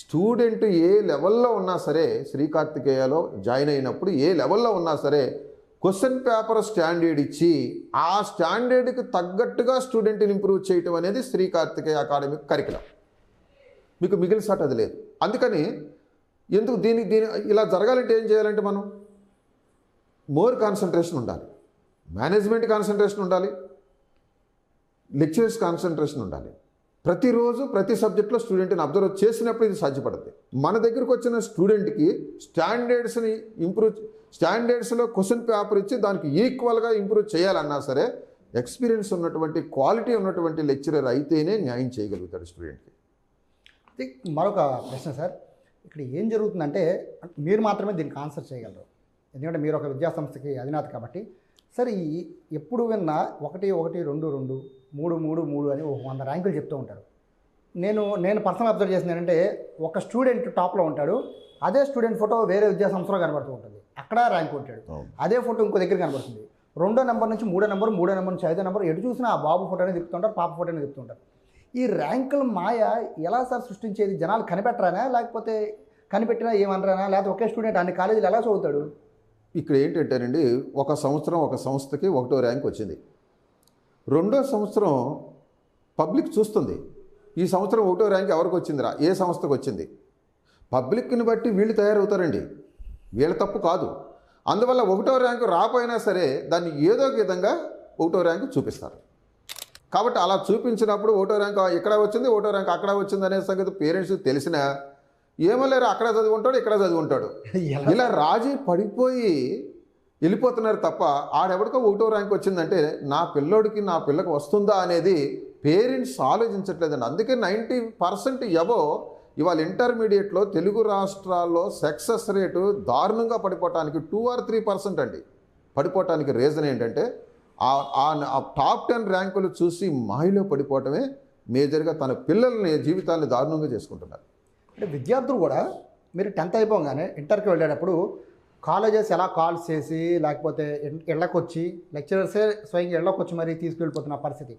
స్టూడెంట్ ఏ లెవెల్లో ఉన్నా సరే శ్రీకార్తికేయలో జాయిన్ అయినప్పుడు ఏ లెవెల్లో ఉన్నా సరే క్వశ్చన్ పేపర్ స్టాండర్డ్ ఇచ్చి ఆ స్టాండర్డ్కి తగ్గట్టుగా స్టూడెంట్ని ఇంప్రూవ్ చేయటం అనేది శ్రీకార్తికేయ అకాడమిక్ కరికులం. మీకు మిగిలిన సాట్ అది లేదు. అందుకని ఎందుకు దీని ఇలా జరగాలంటే ఏం చేయాలంటే మనం మోర్ కాన్సన్ట్రేషన్ ఉండాలి, మేనేజ్మెంట్ కాన్సన్ట్రేషన్ ఉండాలి, లెక్చరర్స్ కాన్సన్ట్రేషన్ ఉండాలి. ప్రతిరోజు ప్రతి సబ్జెక్ట్లో స్టూడెంట్ని అబ్జర్వ్ చేసినప్పుడు ఇది సాధ్యపడుతుంది. మన దగ్గరకు వచ్చిన స్టూడెంట్కి స్టాండర్డ్స్లో క్వశ్చన్ పేపర్ ఇచ్చి దానికి ఈక్వల్గా ఇంప్రూవ్ చేయాలన్నా సరే ఎక్స్పీరియన్స్ ఉన్నటువంటి క్వాలిటీ ఉన్నటువంటి లెక్చరర్ అయితేనే న్యాయం చేయగలుగుతాడు స్టూడెంట్కి. మరొక ప్రశ్న సార్, ఇక్కడ ఏం జరుగుతుందంటే మీరు మాత్రమే దీనికి ఆన్సర్ చేయగలరు, ఎందుకంటే మీరు ఒక విద్యాసంస్థకి అధినేత కాబట్టి. సరే ఎప్పుడు విన్నా 1 1 2 2 3 3 3 అని 100 ర్యాంకులు చెప్తూ ఉంటారు. నేను పర్సనల్ అబ్జర్వ్ చేసింది ఏంటంటే ఒక స్టూడెంట్ టాప్లో ఉంటాడు, అదే స్టూడెంట్ ఫోటో వేరే విద్యాసంస్థలో కనబడుతూ ఉంటుంది, అక్కడ ర్యాంక్ ఉంటాడు. అదే ఫోటో ఇంకో దగ్గర కనబడుతుంది, 2వ నెంబర్ నుంచి 3వ నెంబర్, 3వ నెంబర్ నుంచి 5వ నెంబర్, ఎటు చూసినా ఆ బాబు ఫోటోని తిప్పుతుంటారు, పాప ఫోటోని తిప్పుతుంటారు. ఈ ర్యాంకుల మాయ ఎలా సార్ సృష్టించేది? జనాలు కనిపెట్టరానా, లేకపోతే కనిపెట్టినా ఏమనరానా, లేకపోతే ఒకే స్టూడెంట్ అన్ని కాలేజీలు ఎలా చదువుతాడు? ఇక్కడ ఏంటంటేనండి, ఒక సంస్థకి 1వ ర్యాంక్ వచ్చింది. 2వ సంవత్సరం పబ్లిక్ చూస్తుంది, ఈ సంవత్సరం 1వ ర్యాంక్ ఎవరికి వచ్చిందిరా, ఏ సంస్థకు వచ్చింది. పబ్లిక్ని బట్టి వీళ్ళు తయారవుతారండి, వీళ్ళ తప్పు కాదు. అందువల్ల 1వ ర్యాంకు రాపోయినా సరే దాన్ని ఏదో ఒక విధంగా 1వ ర్యాంకు చూపిస్తారు. కాబట్టి అలా చూపించినప్పుడు 1వ ర్యాంక్ ఇక్కడ వచ్చింది, 1వ ర్యాంక్ అక్కడ వచ్చింది అనే సంగతి పేరెంట్స్ తెలిసినా ఏమో లేరు, అక్కడ చదువుకుంటాడు ఇక్కడ చదువుకుంటాడు, ఇలా రాజీ పడిపోయి వెళ్ళిపోతున్నారు తప్ప ఆడెవడికో 1వ ర్యాంక్ వచ్చిందంటే నా పిల్లకి వస్తుందా అనేది పేరెంట్స్ ఆలోచించట్లేదండి. అందుకే 90% అబోవ్ ఇవాళ ఇంటర్మీడియట్లో తెలుగు రాష్ట్రాల్లో సక్సెస్ రేటు దారుణంగా పడిపోవటానికి 2 or 3% అండి. పడిపోవటానికి రీజన్ ఏంటంటే ఆ టాప్ 10 ర్యాంకులు చూసి మాయలో పడిపోవటమే మేజర్గా తన పిల్లల్ని జీవితాన్ని దారుణంగా చేసుకుంటున్నారు. అంటే విద్యార్థులు కూడా మీరు 10th అయిపోగానే ఇంటర్కి వెళ్ళేటప్పుడు కాలేజెస్ ఎలా కాల్స్ చేసి లేకపోతే ఇళ్ళకొచ్చి లెక్చరర్సే స్వయంగా ఇళ్ళకొచ్చి మరీ తీసుకెళ్ళిపోతున్న పరిస్థితి.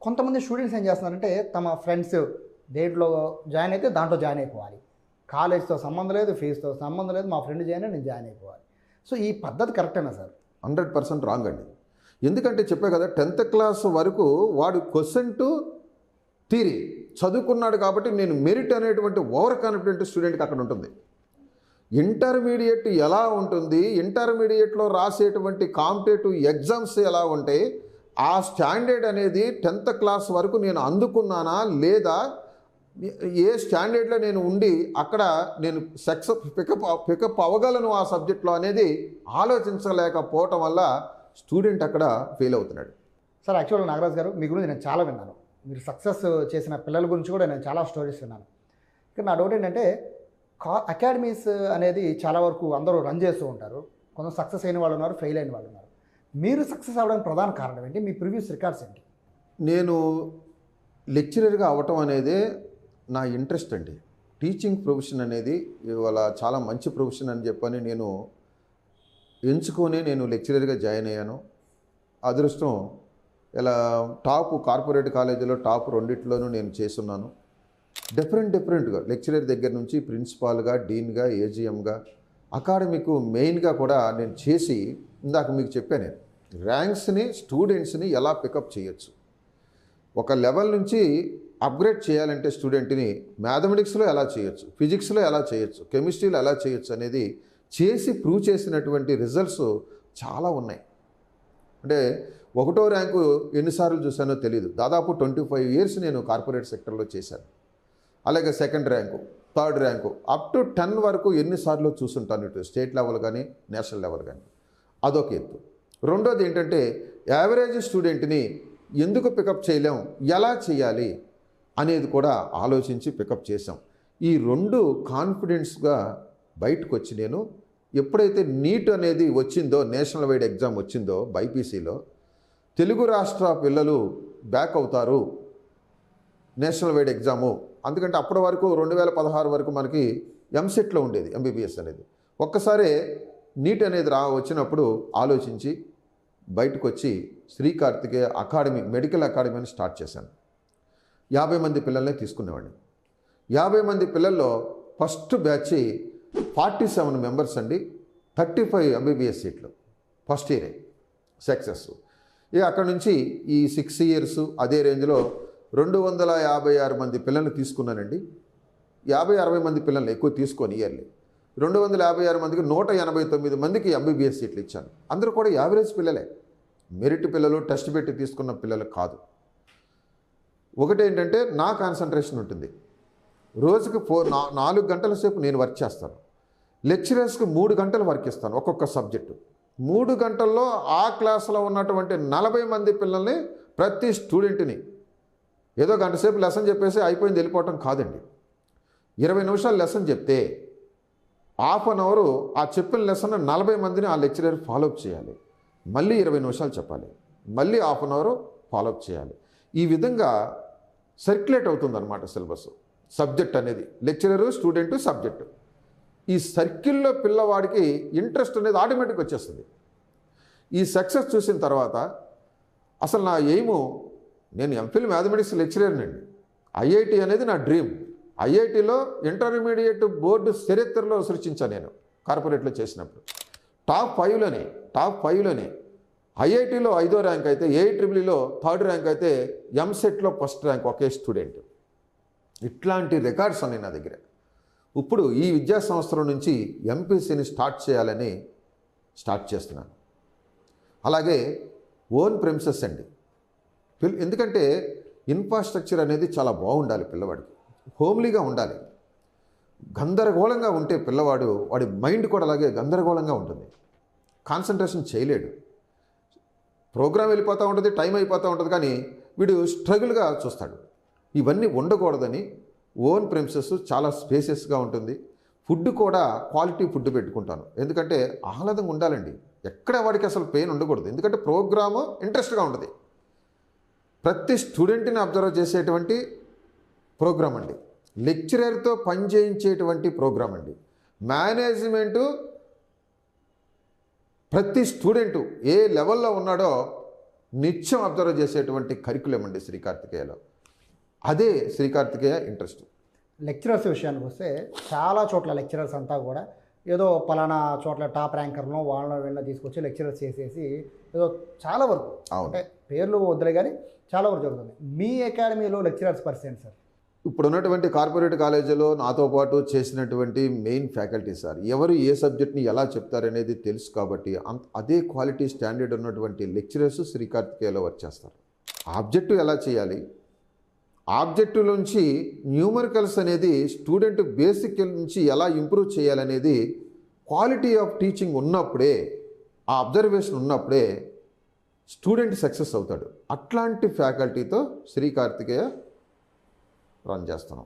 కొంతమంది స్టూడెంట్స్ ఏం చేస్తున్నారంటే తమ ఫ్రెండ్స్ దేంట్లో జాయిన్ అయితే దాంట్లో జాయిన్ అయిపోవాలి, కాలేజ్తో సంబంధం లేదు, ఫీజుతో సంబంధం లేదు, మా ఫ్రెండ్ జాయిన్ నేను జాయిన్ అయిపోవాలి. సో ఈ పద్ధతి కరెక్టేనా సార్? 100% రాంగ్ అండి. ఎందుకంటే చెప్పే కదా 10th క్లాస్ వరకు వాడు క్వశ్చన్ టు థియరీ చదువుకున్నాడు కాబట్టి నేను మెరిట్ అనేటువంటి ఓవర్ కాన్ఫిడెంట్ స్టూడెంట్కి అక్కడ ఉంటుంది. ఇంటర్మీడియట్ ఎలా ఉంటుంది, ఇంటర్మీడియట్లో రాసేటువంటి కాంపిటేటివ్ ఎగ్జామ్స్ ఎలా ఉంటాయి, ఆ స్టాండర్డ్ అనేది 10th క్లాస్ వరకు నేను అందుకున్నానా లేదా, ఏ స్టాండర్డ్లో నేను ఉండి అక్కడ నేను పికప్ అవ్వగలను ఆ సబ్జెక్ట్లో అనేది ఆలోచించలేకపోవటం వల్ల స్టూడెంట్ అక్కడ ఫెయిల్ అవుతున్నాడు. సార్ యాక్చువల్గా నాగరాజ్ గారు మీ గురించి నేను చాలా విన్నాను, మీరు సక్సెస్ చేసిన పిల్లల గురించి కూడా నేను చాలా స్టోరీస్ విన్నాను. ఇక్కడ నా డౌట్ ఏంటంటే అకాడమీస్ అనేది చాలా వరకు అందరూ రన్ చేస్తూ ఉంటారు, కొంత సక్సెస్ అయిన వాళ్ళు ఉన్నారు, ఫెయిల్ అయిన వాళ్ళు ఉన్నారు. మీరు సక్సెస్ అవ్వడానికి ప్రధాన కారణం ఏంటి? మీ ప్రీవియస్ రికార్డ్స్ ఏంటి? నేను లెక్చరర్గా అవ్వటం అనేదే నా ఇంట్రెస్ట్ అండి. టీచింగ్ ప్రొఫెషన్ అనేది ఇవాళ చాలా మంచి ప్రొఫెషన్ అని చెప్పని నేను ఎంచుకొని నేను లెక్చరర్గా జాయిన్ అయ్యాను. అదృష్టం ఇలా టాప్ కార్పొరేట్ కాలేజీలో టాప్ 2 నేను చేస్తున్నాను. డిఫరెంట్గా లెక్చరర్ దగ్గర నుంచి ప్రిన్సిపాల్గా, డీన్గా, ఏజీఎంగా, అకాడమిక్ మెయిన్గా కూడా నేను చేసి ఇందాక మీకు చెప్పాను, నేను ర్యాంక్స్ని స్టూడెంట్స్ని ఎలా పికప్ చేయొచ్చు, ఒక లెవెల్ నుంచి అప్గ్రేడ్ చేయాలంటే స్టూడెంట్ని మ్యాథమెటిక్స్లో ఎలా చేయొచ్చు, ఫిజిక్స్లో ఎలా చేయొచ్చు, కెమిస్ట్రీలో ఎలా చేయొచ్చు అనేది చేసి ప్రూవ్ చేసినటువంటి రిజల్ట్స్ చాలా ఉన్నాయి. అంటే 1వ ర్యాంకు ఎన్నిసార్లు చూశానో తెలియదు, దాదాపు 25 years నేను కార్పొరేట్ సెక్టర్లో చేశాను. అలాగే 2nd rank, 3rd rank, up to 10 వరకు ఎన్నిసార్లు చూసుంటాను, ఇటు స్టేట్ లెవెల్ కానీ నేషనల్ లెవెల్ కానీ. అదొక ఎత్తు. రెండోది ఏంటంటే యావరేజ్ స్టూడెంట్ని ఎందుకు పికప్ చేయలేం, ఎలా చేయాలి అనేది కూడా ఆలోచించి పికప్ చేసాం. ఈ 2 కాన్ఫిడెన్స్గా బయటకు వచ్చి నేను ఎప్పుడైతే నీట్ అనేది వచ్చిందో, నేషనల్ వైడ్ ఎగ్జామ్ వచ్చిందో బైపీసీలో, తెలుగు రాష్ట్ర పిల్లలు బ్యాక్ అవుతారు నేషనల్ వైడ్ ఎగ్జాము. అందుకంటే అప్పటి వరకు 2016 వరకు మనకి ఎంసెట్లో ఉండేది ఎంబీబీఎస్ అనేది. ఒక్కసారి నీట్ అనేది వచ్చినప్పుడు ఆలోచించి బయటకు వచ్చి శ్రీ కార్తికేయ అకాడమీ, మెడికల్ అకాడమీని స్టార్ట్ చేశాను. 50 మంది పిల్లల్ని తీసుకునేవాడిని. 50 మంది పిల్లల్లో ఫస్ట్ బ్యాచ్ 47 మెంబర్స్ అండి, 35 ఎంబీబీఎస్ సీట్లు ఫస్ట్ ఇయరే సక్సెస్. ఇక అక్కడ నుంచి ఈ 6 years అదే రేంజ్లో 256 మంది పిల్లల్ని తీసుకున్నానండి. 50-60 మంది పిల్లల్ని ఎక్కువ తీసుకొని ఇయర్లీ 256 మందికి 189 మందికి ఎంబీబీఎస్ సీట్లు ఇచ్చాను. అందరూ కూడా యావరేజ్ పిల్లలే, మెరిట్ పిల్లలు, టెస్ట్ పెట్టి తీసుకున్న పిల్లలు కాదు. ఒకటేంటంటే నా కాన్సన్ట్రేషన్ ఉంటుంది, రోజుకి 4 గంటల సేపు నేను వర్క్ చేస్తాను. లెక్చరర్స్కి 3 గంటలు వర్క్ ఇస్తాను ఒక్కొక్క సబ్జెక్టు. 3 గంటల్లో ఆ క్లాస్లో ఉన్నటువంటి 40 మంది పిల్లల్ని, ప్రతి స్టూడెంట్ని ఏదో గంట సేపు లెసన్ చెప్పేసి అయిపోయింది వెళ్ళిపోవటం కాదండి. 20 నిమిషాలు లెసన్ చెప్తే ½ an hour ఆ చెప్పిన లెసన్ 40 మందిని ఆ లెక్చరర్ ఫాలోఅప్ చేయాలి. మళ్ళీ 20 నిమిషాలు చెప్పాలి, మళ్ళీ ½ an hour ఫాలోఅప్ చేయాలి. ఈ విధంగా సర్క్యులేట్ అవుతుందన్నమాట సిలబస్, సబ్జెక్ట్ అనేది, లెక్చరరు, స్టూడెంటు, సబ్జెక్టు. ఈ సర్కిల్లో పిల్లవాడికి ఇంట్రెస్ట్ అనేది ఆటోమేటిక్గా వచ్చేస్తుంది. ఈ సక్సెస్ చూసిన తర్వాత అసలు నా ఎయిము, నేను ఎంఫిల్ మ్యాథమెటిక్స్ లెక్చరర్నండి. ఐఐటి అనేది నా డ్రీమ్. ఐఐటిలో ఇంటర్మీడియట్ బోర్డు చరిత్రలో సృష్టించాను నేను కార్పొరేట్లో చేసినప్పుడు. టాప్ 5లోనే ఐఐటిలో 5వ ర్యాంక్ అయితే, ఏఐట్రిబుల్ఈలో 3rd ర్యాంక్ అయితే, ఎంసెట్లో ఫస్ట్ ర్యాంక్ ఒకే స్టూడెంట్. ఇట్లాంటి రికార్డ్స్ ఉన్నాయి నా దగ్గర. ఇప్పుడు ఈ విద్యా సంవత్సరం నుంచి ఎంపీసీని స్టార్ట్ చేయాలని స్టార్ట్ చేస్తున్నాను. అలాగే ఓన్ ప్రెమిసెస్ అండి, ఎందుకంటే ఇన్ఫ్రాస్ట్రక్చర్ అనేది చాలా బాగుండాలి, పిల్లవాడికి హోమ్లీగా ఉండాలి. గందరగోళంగా ఉంటే పిల్లవాడు, వాడి మైండ్ కూడా అలాగే గందరగోళంగా ఉంటుంది, కాన్సన్ట్రేషన్ చేయలేడు. ప్రోగ్రామ్ వెళ్ళిపోతూ ఉంటుంది, టైం అయిపోతూ ఉంటుంది, కానీ వీడు స్ట్రగుల్గా చూస్తాడు. ఇవన్నీ ఉండకూడదని ఓన్ ప్రెమిసెస్ చాలా స్పేసెస్గా ఉంటుంది. ఫుడ్ కూడా క్వాలిటీ ఫుడ్ పెట్టుకుంటాను, ఎందుకంటే ఆహ్లాదంగా ఉండాలండి. ఎక్కడ వాడికి అసలు పెయిన్ ఉండకూడదు, ఎందుకంటే ప్రోగ్రాము ఇంట్రెస్ట్గా ఉంటుంది. ప్రతి స్టూడెంట్ని అబ్జర్వ్ చేసేటువంటి ప్రోగ్రామ్ అండి, లెక్చరర్తో పనిచేయించేటువంటి ప్రోగ్రామ్ అండి. మేనేజ్మెంటు ప్రతి స్టూడెంటు ఏ లెవెల్లో ఉన్నాడో నిత్యం అబ్జర్వ్ చేసేటువంటి కరికులం అండి శ్రీ కార్తికేయలో. అదే శ్రీ కార్తికేయ ఇంట్రెస్ట్. లెక్చరర్స్ విషయానికి వస్తే చాలా చోట్ల లెక్చరర్స్ అంతా కూడా ఏదో పలానా చోట్ల టాప్ ర్యాంకర్లో వాళ్ళ వీళ్ళ తీసుకొచ్చి లెక్చరర్స్ చేసేసి ఏదో చాలా వరకు అవును. అంటే పేర్లు వద్దులే కానీ చాలా వరకు జరుగుతుంది. మీ అకాడమీలో లెక్చరర్స్ పర్సెంట్ సార్? ఇప్పుడు ఉన్నటువంటి కార్పొరేట్ కాలేజీలో నాతో పాటు చేసినటువంటి మెయిన్ ఫ్యాకల్టీ సార్, ఎవరు ఏ సబ్జెక్ట్ని ఎలా చెప్తారనేది తెలుసు కాబట్టి అదే క్వాలిటీ స్టాండర్డ్ ఉన్నటువంటి లెక్చరర్స్ శ్రీకార్తికేయలో వర్క్ చేస్తారు. ఆబ్జెక్టివ్ ఎలా చేయాలి, ఆబ్జెక్టివ్ నుంచి న్యూమరికల్స్ అనేది స్టూడెంట్ బేసిక్ నుంచి ఎలా ఇంప్రూవ్ చేయాలనేది క్వాలిటీ ఆఫ్ టీచింగ్ ఉన్నప్పుడే, ఆ అబ్జర్వేషన్ ఉన్నప్పుడే స్టూడెంట్ సక్సెస్ అవుతాడు. అట్లాంటి ఫ్యాకల్టీతో శ్రీకార్తికేయ రన్ చేస్తున్నాం.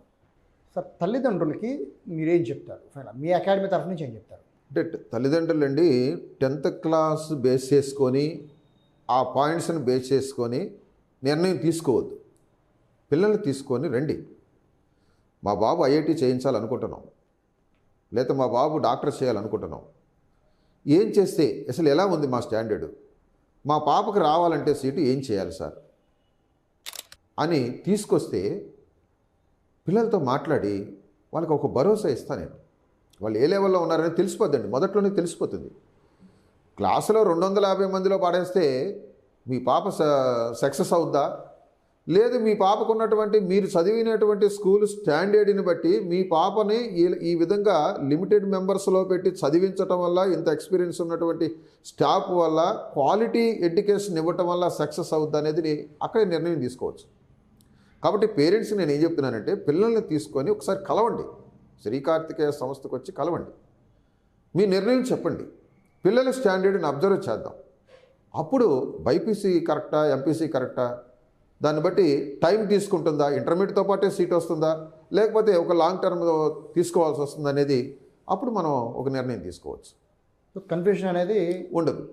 సార్ తల్లిదండ్రులకి మీరేం చెప్తారు? ఫైనల్ మీ అకాడమీ తరఫు నుంచి ఏం చెప్తారు? అంటే తల్లిదండ్రులు అండి 10th క్లాస్ బేస్ చేసుకొని ఆ పాయింట్స్ని బేస్ చేసుకొని నిర్ణయం తీసుకోవద్దు. పిల్లల్ని తీసుకొని రండి. మా బాబు ఐఐటి చేయించాలనుకుంటున్నాం, లేదా మా బాబు డాక్టర్ చేయాలనుకుంటున్నాం, ఏం చేస్తే అసలు ఎలా ఉంది మా స్టాండర్డు, మా పాపకు రావాలంటే సీటు ఏం చేయాలి సార్ అని తీసుకొస్తే పిల్లలతో మాట్లాడి వాళ్ళకి ఒక భరోసా ఇస్తాను నేను. వాళ్ళు ఏ లెవెల్లో ఉన్నారని తెలిసిపోద్దండి, మొదట్లోనే తెలిసిపోతుంది. క్లాసులో 250 మందిలో పాడేస్తే మీ పాప సక్సెస్ అవుద్దా, లేదు మీ పాపకు ఉన్నటువంటి మీరు చదివినటువంటి స్కూల్ స్టాండర్డ్ని బట్టి మీ పాపని ఈ విధంగా లిమిటెడ్ మెంబర్స్లో పెట్టి చదివించటం వల్ల, ఇంత ఎక్స్పీరియన్స్ ఉన్నటువంటి స్టాఫ్ వల్ల క్వాలిటీ ఎడ్యుకేషన్ ఇవ్వటం వల్ల సక్సెస్ అవుద్దా అనేది అక్కడే నిర్ణయం తీసుకోవచ్చు. కాబట్టి పేరెంట్స్కి నేను ఏం చెప్తున్నానంటే పిల్లల్ని తీసుకొని ఒకసారి కలవండి, శ్రీకార్తికేయ సంస్థకు వచ్చి కలవండి, మీ నిర్ణయం చెప్పండి, పిల్లల స్టాండర్డ్ని అబ్జర్వ్ చేద్దాం. అప్పుడు బైపీసీ కరెక్టా, ఎంపీసీ కరెక్టా, దాన్ని బట్టి టైం తీసుకుంటుందా, ఇంటర్మీడియట్తో పాటే సీట్ వస్తుందా, లేకపోతే ఒక లాంగ్ టర్మ్ తీసుకోవాల్సి వస్తుంది అనేది అప్పుడు మనం ఒక నిర్ణయం తీసుకోవచ్చు. కన్ఫ్యూషన్ అనేది ఉండదు.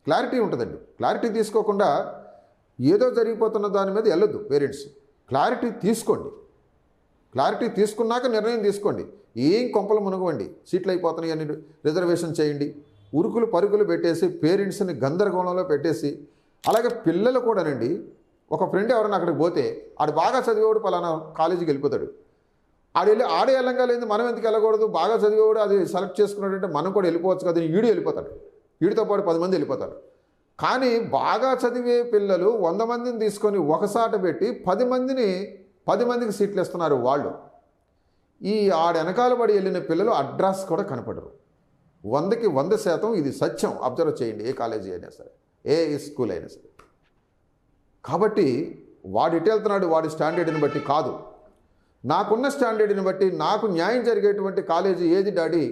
క్లారిటీ ఉంటుందండి. క్లారిటీ తీసుకోకుండా ఏదో జరిగిపోతున్న దాని మీద వెళ్ళొద్దు పేరెంట్స్. క్లారిటీ తీసుకోండి, క్లారిటీ తీసుకున్నాక నిర్ణయం తీసుకోండి. ఏం కొంపలు మునగవండి, సీట్లు అయిపోతున్నాయి అని రిజర్వేషన్ చేయండి, ఉరుకులు పరుగులు పెట్టేసి పేరెంట్స్ని గందరగోళంలో పెట్టేసి. అలాగే పిల్లలు కూడానండి, ఒక ఫ్రెండ్ ఎవరైనా అక్కడికి పోతే ఆడు బాగా చదివేవాడు పలానా కాలేజీకి వెళ్ళిపోతాడు, ఆడే వెళ్ళంగా లేదు మనం ఎందుకు వెళ్ళకూడదు, బాగా చదివేవాడు అది సెలెక్ట్ చేసుకున్నాడంటే మనం కూడా వెళ్ళిపోవచ్చు కదా, ఈడు వెళ్ళిపోతాడు, వీడితో పాటు 10 మంది వెళ్ళిపోతారు. కానీ బాగా చదివే పిల్లలు 100 మందిని తీసుకొని ఒకసాట పెట్టి 10 మందికి సీట్లు ఇస్తున్నారు వాళ్ళు. ఈ వెనకాల పడి వెళ్ళిన పిల్లలు అడ్రస్ కూడా కనపడరు. 100కి 100% ఇది సత్యం. అబ్జర్వ్ చేయండి, ఏ కాలేజీ అయినా సరే, ఏ స్కూల్ అయినా సరే. కాబట్టి వాడు ఇటు వెళ్తున్నాడు వాడి స్టాండర్డ్ని బట్టి కాదు, నాకున్న స్టాండర్డ్ని బట్టి నాకు న్యాయం జరిగేటువంటి కాలేజీ ఏది డాడీ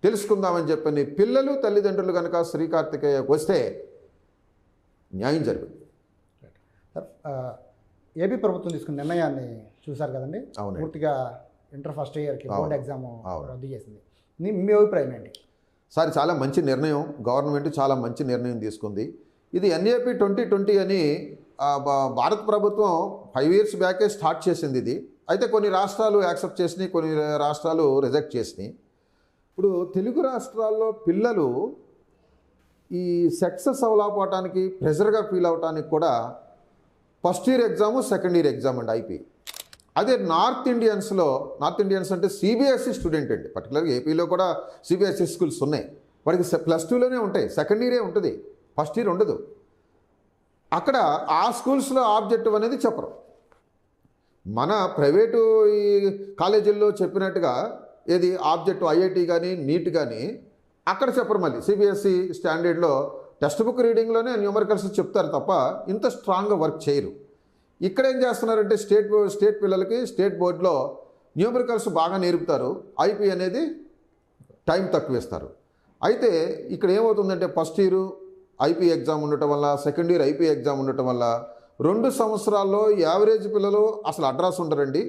తెలుసుకుందామని చెప్పని పిల్లలు తల్లిదండ్రులు కనుక శ్రీకార్తికేయకు వస్తే న్యాయం జరుగుతుంది. ఏపీ ప్రభుత్వం తీసుకున్న నిర్ణయాన్ని చూశారు కదండి. అవునండి. పూర్తిగా ఇంటర్ ఫస్ట్ ఇయర్కి బోర్డ్ ఎగ్జామ్ అవును. రద్దు చేసింది. మీ అభిప్రాయం ఏంటి? సార్ చాలా మంచి నిర్ణయం, గవర్నమెంట్ చాలా మంచి నిర్ణయం తీసుకుంది. ఇది ఎన్ఏపీ 2020 అని భారత ప్రభుత్వం 5 years బ్యాకే స్టార్ట్ చేసింది ఇది. అయితే కొన్ని రాష్ట్రాలు యాక్సెప్ట్ చేసినాయి, కొన్ని రాష్ట్రాలు రిజెక్ట్ చేసినాయి. ఇప్పుడు తెలుగు రాష్ట్రాల్లో పిల్లలు ఈ సక్సెస్ అవ్వలేకపోవటానికి, ప్రెషర్గా ఫీల్ అవటానికి కూడా first year exam, second year exam అండి ఐపీ. అదే నార్త్ ఇండియన్స్ అంటే సిబిఎస్ఈ స్టూడెంట్ అండి, పర్టికులర్గా ఏపీలో కూడా సిబిఎస్ఈ స్కూల్స్ ఉన్నాయి. వాడికి +2లోనే ఉంటాయి, సెకండ్ ఇయరే ఉంటుంది, ఫస్ట్ ఇయర్ ఉండదు. అక్కడ ఆ స్కూల్స్లో ఆబ్జెక్టివ్ అనేది చెప్పరు. మన ప్రైవేటు ఈ కాలేజీల్లో చెప్పినట్టుగా ఏది ఆబ్జెక్టివ్ ఐఐటి కానీ నీట్ కానీ అక్కడ చెప్పరు. మళ్ళీ సిబిఎస్ఈ స్టాండర్డ్లో టెక్స్ట్ బుక్ రీడింగ్లోనే న్యూమరికల్స్ చెప్తారు తప్ప ఇంత స్ట్రాంగ్గా వర్క్ చేయరు. ఇక్కడ ఏం చేస్తున్నారంటే స్టేట్ పిల్లలకి స్టేట్ బోర్డులో న్యూమరికల్స్ బాగా నేర్పుతారు, ఐపీ అనేది టైం తక్కువ ఇస్తారు. అయితే ఇక్కడ ఏమవుతుందంటే ఫస్ట్ ఇయర్ ఐపీ ఎగ్జామ్ ఉండటం వల్ల, సెకండ్ ఇయర్ ఐపీ ఎగ్జామ్ ఉండటం వల్ల 2 సంవత్సరాల్లో యావరేజ్ పిల్లలు అసలు అడ్రస్ ఉండరండి.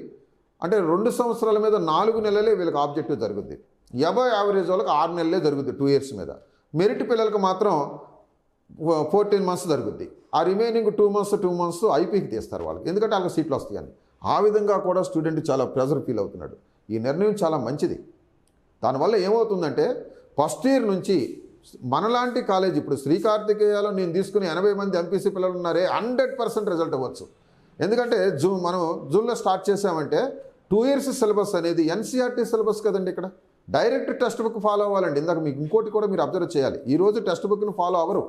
అంటే 2 సంవత్సరాల మీద 4 నెలలే వీళ్ళకి ఆబ్జెక్టివ్ జరుగుద్ది. యావరేజ్ వాళ్ళకి 6 నెలలే జరుగుద్ది 2 years మీద. మెరిట్ పిల్లలకు మాత్రం 14 months జరుగుద్ది. ఆ రిమైనింగ్ 2 months ఐపీకి తీస్తారు వాళ్ళకి, ఎందుకంటే వాళ్ళకి సీట్లు వస్తాయని. ఆ విధంగా కూడా స్టూడెంట్ చాలా ప్రెజర్ ఫీల్ అవుతున్నాడు. ఈ నిర్ణయం చాలా మంచిది. దానివల్ల ఏమవుతుందంటే ఫస్ట్ ఇయర్ నుంచి మనలాంటి కాలేజ్, ఇప్పుడు శ్రీకార్తికేయలో నేను తీసుకుని 80 మంది ఎంపీసీ పిల్లలు ఉన్నారే, 100% రిజల్ట్ అవ్వచ్చు. ఎందుకంటే మనం జూన్లో స్టార్ట్ చేసామంటే 2 years సిలబస్ అనేది ఎన్సీఆర్టీ సిలబస్ కదండి. ఇక్కడ డైరెక్ట్ టెక్స్ట్ బుక్ ఫాలో అవ్వాలండి. ఇందాక మీకు ఇంకోటి కూడా మీరు అబ్జర్వ్ చేయాలి. ఈరోజు టెక్స్ట్ బుక్ని ఫాలో అవ్వరు.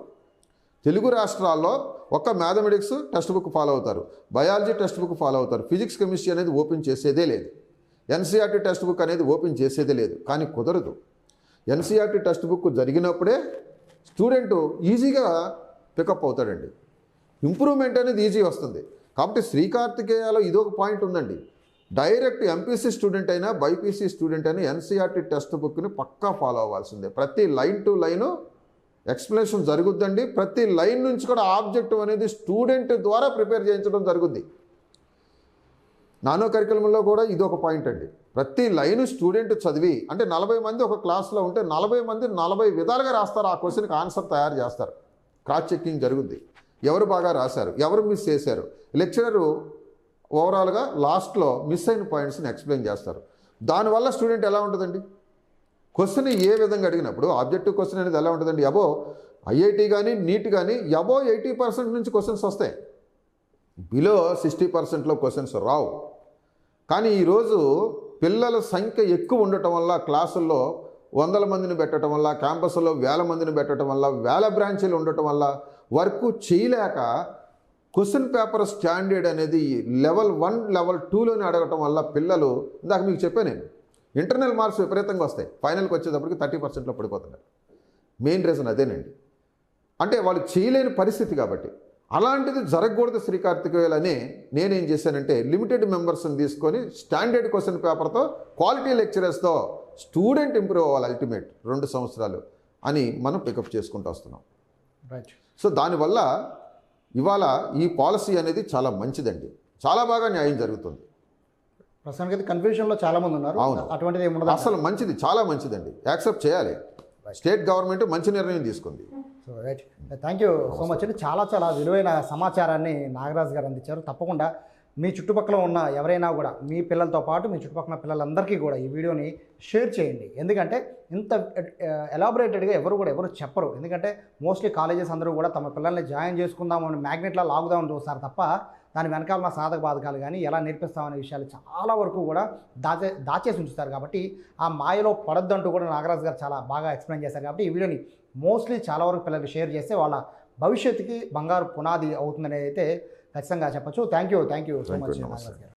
తెలుగు రాష్ట్రాల్లో ఒక్క మ్యాథమెటిక్స్ టెక్స్ట్ బుక్ ఫాలో అవుతారు, బయాలజీ టెక్స్ట్ బుక్ ఫాలో అవుతారు, ఫిజిక్స్ కెమిస్ట్రీ అనేది ఓపెన్ చేసేదే లేదు, ఎన్సీఆర్టీ టెక్స్ట్ బుక్ అనేది ఓపెన్ చేసేదే లేదు. కానీ కుదరదు. ఎన్సీఆర్టీ టెక్స్ట్ బుక్ జరిగినప్పుడే స్టూడెంట్ ఈజీగా పికప్ అవుతాడండి. ఇంప్రూవ్మెంట్ అనేది ఈజీ వస్తుంది. కాబట్టి శ్రీకార్తికేయలో ఇదొక పాయింట్ ఉందండి. డైరెక్ట్ ఎంపీసీ స్టూడెంట్ అయినా బైపీసీ స్టూడెంట్ అయినా ఎన్సీఆర్టీ టెక్స్ట్ బుక్ని పక్కా ఫాలో అవ్వాల్సిందే. ప్రతి లైన్ టు లైను ఎక్స్ప్లెనేషన్ జరుగుద్దండి. ప్రతి లైన్ నుంచి కూడా ఆబ్జెక్టివ్ అనేది స్టూడెంట్ ద్వారా ప్రిపేర్ చేయించడం జరుగుద్ది. నానో కరికులంలో కూడా ఇదొక పాయింట్ అండి. ప్రతి లైన్ స్టూడెంట్ చదివి, అంటే 40 మంది ఒక క్లాస్లో ఉంటే 40 మంది 40 విధాలుగా రాస్తారు. ఆ క్వశ్చన్కి ఆన్సర్ తయారు చేస్తారు. క్రాస్ చెక్కింగ్ జరుగుద్ది. ఎవరు బాగా రాశారు, ఎవరు మిస్ చేశారు, లెక్చరరు ఓవరాల్గా లాస్ట్లో మిస్ అయిన పాయింట్స్ని ఎక్స్ప్లెయిన్ చేస్తారు. దానివల్ల స్టూడెంట్ ఎలా ఉంటుందండి, క్వశ్చన్ ఏ విధంగా అడిగినప్పుడు ఆబ్జెక్టివ్ క్వశ్చన్ అనేది ఎలా ఉంటుందండి, అబో ఐఐటి కానీ నీట్ కానీ అబో 80% నుంచి క్వశ్చన్స్ వస్తాయి, బిలో 60%లో క్వశ్చన్స్ రావు. కానీ ఈరోజు పిల్లల సంఖ్య ఎక్కువ ఉండటం వల్ల, క్లాసుల్లో 100 మందిని పెట్టడం వల్ల, క్యాంపస్లో 1000 మందిని పెట్టడం వల్ల, 1000 బ్రాంచీలు ఉండటం వల్ల వర్క్ చేయలేక క్వశ్చన్ పేపర్ స్టాండర్డ్ అనేది లెవెల్ 1 లెవెల్ 2లోనే అడగటం వల్ల పిల్లలు, ఇందాక మీకు చెప్పాను నేను, ఇంటర్నల్ మార్క్స్ విపరీతంగా వస్తాయి, ఫైనల్కి వచ్చేటప్పటికి 30%లో పడిపోతున్నారు. మెయిన్ రీజన్ అదేనండి. అంటే వాళ్ళు చేయలేని పరిస్థితి. కాబట్టి అలాంటిది జరగకూడదు శ్రీకార్తికేయులని నేనేం చేశానంటే లిమిటెడ్ మెంబర్స్ని తీసుకొని స్టాండర్డ్ క్వశ్చన్ పేపర్తో క్వాలిటీ లెక్చరర్స్తో స్టూడెంట్ ఇంప్రూవ్ అవ్వాలి అల్టిమేట్ 2 సంవత్సరాలు అని మనం పికప్ చేసుకుంటూ వస్తున్నాం. రైట్. సో దానివల్ల ఇవాళ ఈ పాలసీ అనేది చాలా మంచిదండి. చాలా బాగా న్యాయం జరుగుతుంది. ప్రస్తుతానికి అయితే కన్ఫ్యూజన్లో చాలామంది ఉన్నారు. అవును. అటువంటిది ఏమి ఉండదు. అసలు మంచిది, చాలా మంచిదండి. యాక్సెప్ట్ చేయాలి. స్టేట్ గవర్నమెంట్ మంచి నిర్ణయం తీసుకుంది. So right, thank you so much అండి. చాలా విలువైన సమాచారాన్ని నాగరాజు గారు అందించారు. తప్పకుండా మీ చుట్టుపక్కల ఉన్న ఎవరైనా కూడా మీ పిల్లలతో పాటు మీ చుట్టుపక్కల పిల్లలందరికీ కూడా ఈ వీడియోని షేర్ చేయండి. ఎందుకంటే ఇంత ఎలాబొరేటెడ్గా ఎవరు చెప్పరు. ఎందుకంటే మోస్ట్లీ కాలేజెస్ అందరూ కూడా తమ పిల్లల్ని జాయిన్ చేసుకుందామని మ్యాగ్నెట్లా లాగుదామని చూస్తారు తప్ప దాని వెనకాల ఉన్న సాధక బాధకాలు కానీ ఎలా నేర్పిస్తామనే విషయాలు చాలా వరకు కూడా దాచేసి ఉంచుతారు. కాబట్టి ఆ మాయలో పడొద్దంటూ కూడా నాగరాజు గారు చాలా బాగా ఎక్స్ప్లెయిన్ చేశారు. కాబట్టి ఈ వీడియోని మోస్ట్లీ చాలా వరకు పిల్లలకి షేర్ చేస్తే వాళ్ళ భవిష్యత్తుకి బంగారు పునాది అవుతుందనేది అయితే ఖచ్చితంగా చెప్పచ్చు. Thank you so much Nagaraju గారు.